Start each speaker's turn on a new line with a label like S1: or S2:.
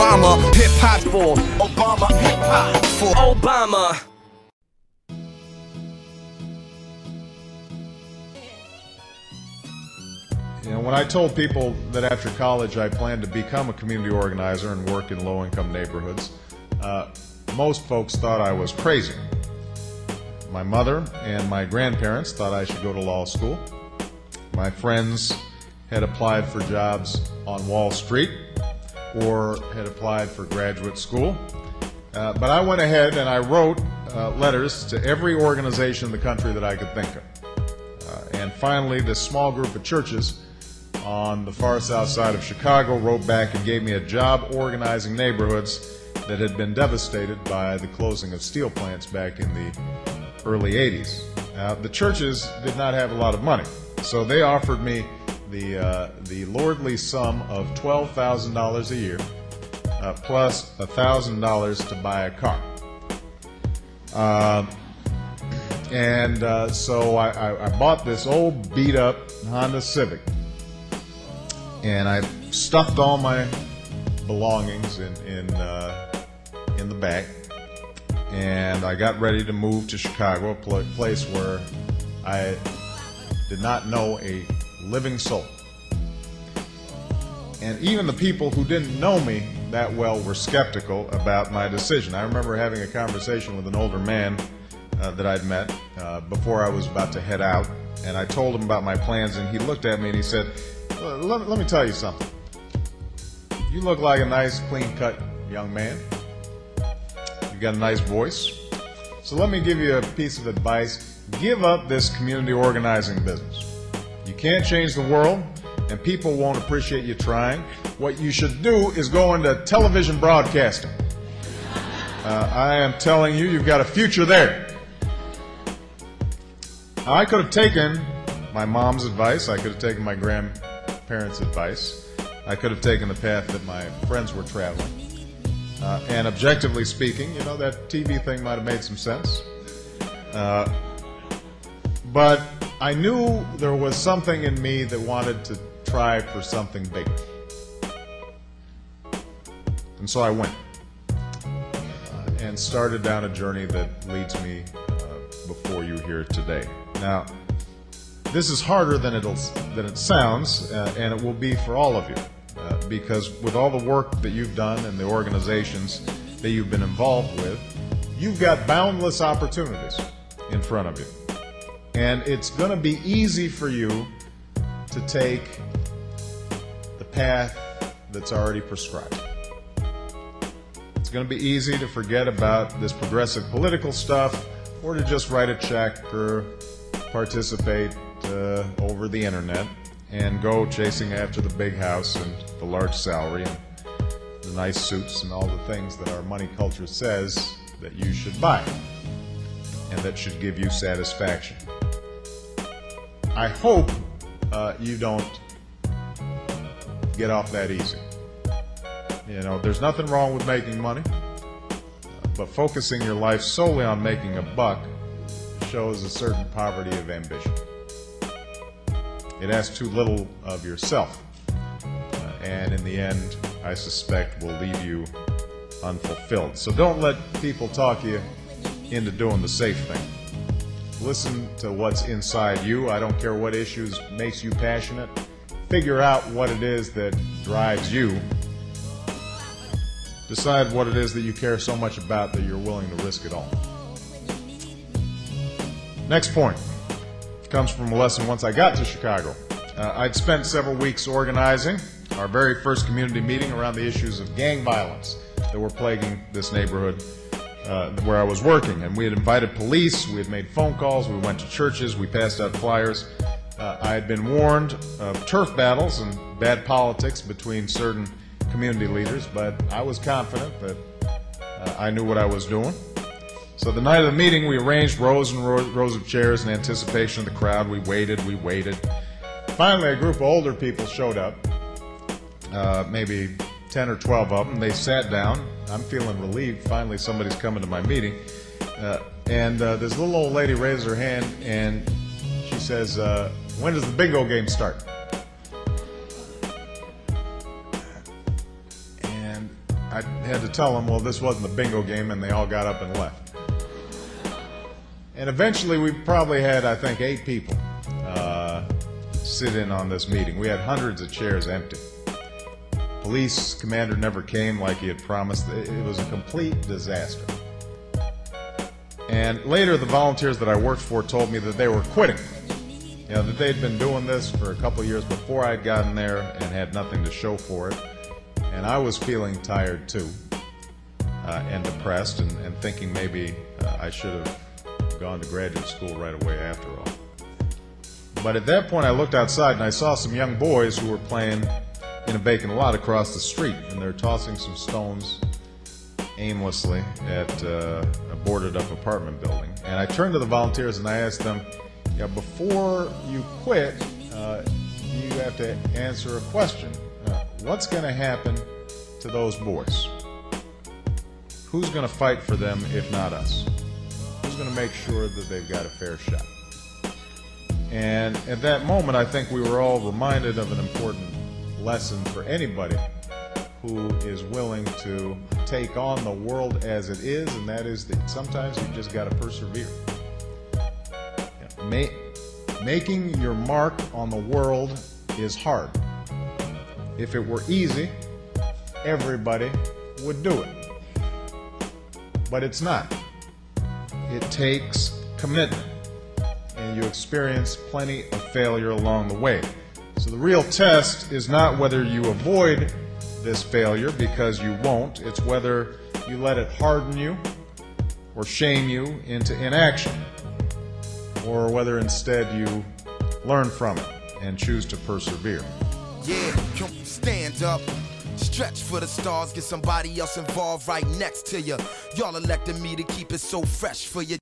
S1: Obama. Hip-hop for Obama. Hip-hop for Obama.
S2: You know, when I told people that after college I planned to become a community organizer and work in low-income neighborhoods, most folks thought I was crazy. My mother and my grandparents thought I should go to law school. My friends had applied for jobs on Wall Street or had applied for graduate school. But I went ahead and I wrote letters to every organization in the country that I could think of. And finally, this small group of churches on the far south side of Chicago wrote back and gave me a job organizing neighborhoods that had been devastated by the closing of steel plants back in the early 80s. The churches did not have a lot of money, so they offered me the lordly sum of $12,000 a year, plus $1,000 to buy a car. So I bought this old beat-up Honda Civic, and I stuffed all my belongings in the back, and I got ready to move to Chicago, a place where I did not know a living soul. And even the people who didn't know me that well were skeptical about my decision. I remember having a conversation with an older man that I'd met before I was about to head out, and I told him about my plans, and he looked at me and he said, let me tell you something. You look like a nice, clean-cut young man. You've got a nice voice. So let me give you a piece of advice. Give up this community organizing business. You can't change the world, and people won't appreciate you trying. What you should do is go into television broadcasting. I am telling you, you've got a future there. I could have taken my mom's advice. I could have taken my grandparents' advice. I could have taken the path that my friends were traveling. And objectively speaking, you know, that TV thing might have made some sense. But I knew there was something in me that wanted to try for something bigger. And so I went and started down a journey that leads me before you here today. Now, this is harder than it sounds, and it will be for all of you, because with all the work that you've done and the organizations that you've been involved with, you've got boundless opportunities in front of you. And it's going to be easy for you to take the path that's already prescribed. It's going to be easy to forget about this progressive political stuff, or to just write a check or participate over the internet and go chasing after the big house and the large salary and the nice suits and all the things that our money culture says that you should buy and that should give you satisfaction. I hope you don't get off that easy. You know, there's nothing wrong with making money, but focusing your life solely on making a buck shows a certain poverty of ambition. It asks too little of yourself, and in the end, I suspect will leave you unfulfilled. So don't let people talk you into doing the safe thing. Listen to what's inside you. I don't care what issues makes you passionate. Figure out what it is that drives you. Decide what it is that you care so much about that you're willing to risk it all. Next point comes from a lesson once I got to Chicago. I'd spent several weeks organizing our very first community meeting around the issues of gang violence that were plaguing this neighborhood where I was working. And we had invited police, we had made phone calls, we went to churches, we passed out flyers. I had been warned of turf battles and bad politics between certain community leaders, but I was confident that I knew what I was doing. So the night of the meeting, we arranged rows and rows of chairs in anticipation of the crowd. We waited. Finally, a group of older people showed up, maybe 10 or 12 of them. They sat down. I'm feeling relieved. Finally, somebody's coming to my meeting. And this little old lady raises her hand, and she says, when does the bingo game start? And I had to tell them, well, this wasn't a bingo game, and they all got up and left. And eventually we probably had, I think, 8 people sit in on this meeting. We had hundreds of chairs empty. Police commander never came like he had promised. It was a complete disaster. And later the volunteers that I worked for told me that they were quitting. You know, that they'd been doing this for a couple of years before I'd gotten there and had nothing to show for it. And I was feeling tired too, and depressed, and thinking maybe I should have gone to graduate school right away after all. But at that point I looked outside and I saw some young boys who were playing in a vacant lot across the street, and they're tossing some stones aimlessly at a boarded up apartment building. And I turned to the volunteers and I asked them, yeah, before you quit, you have to answer a question. What's going to happen to those boys? Who's going to fight for them if not us? Who's going to make sure that they've got a fair shot? And at that moment, I think we were all reminded of an important lesson for anybody who is willing to take on the world as it is, and that is that sometimes you just got to persevere. Making your mark on the world is hard. If it were easy, everybody would do it. But it's not. It takes commitment, and you experience plenty of failure along the way. So the real test is not whether you avoid this failure, because you won't. It's whether you let it harden you or shame you into inaction, or whether instead you learn from it and choose to persevere.
S3: Yeah, stand up, stretch for the stars, get somebody else involved right next to you. Y'all elected me to keep it so fresh for you.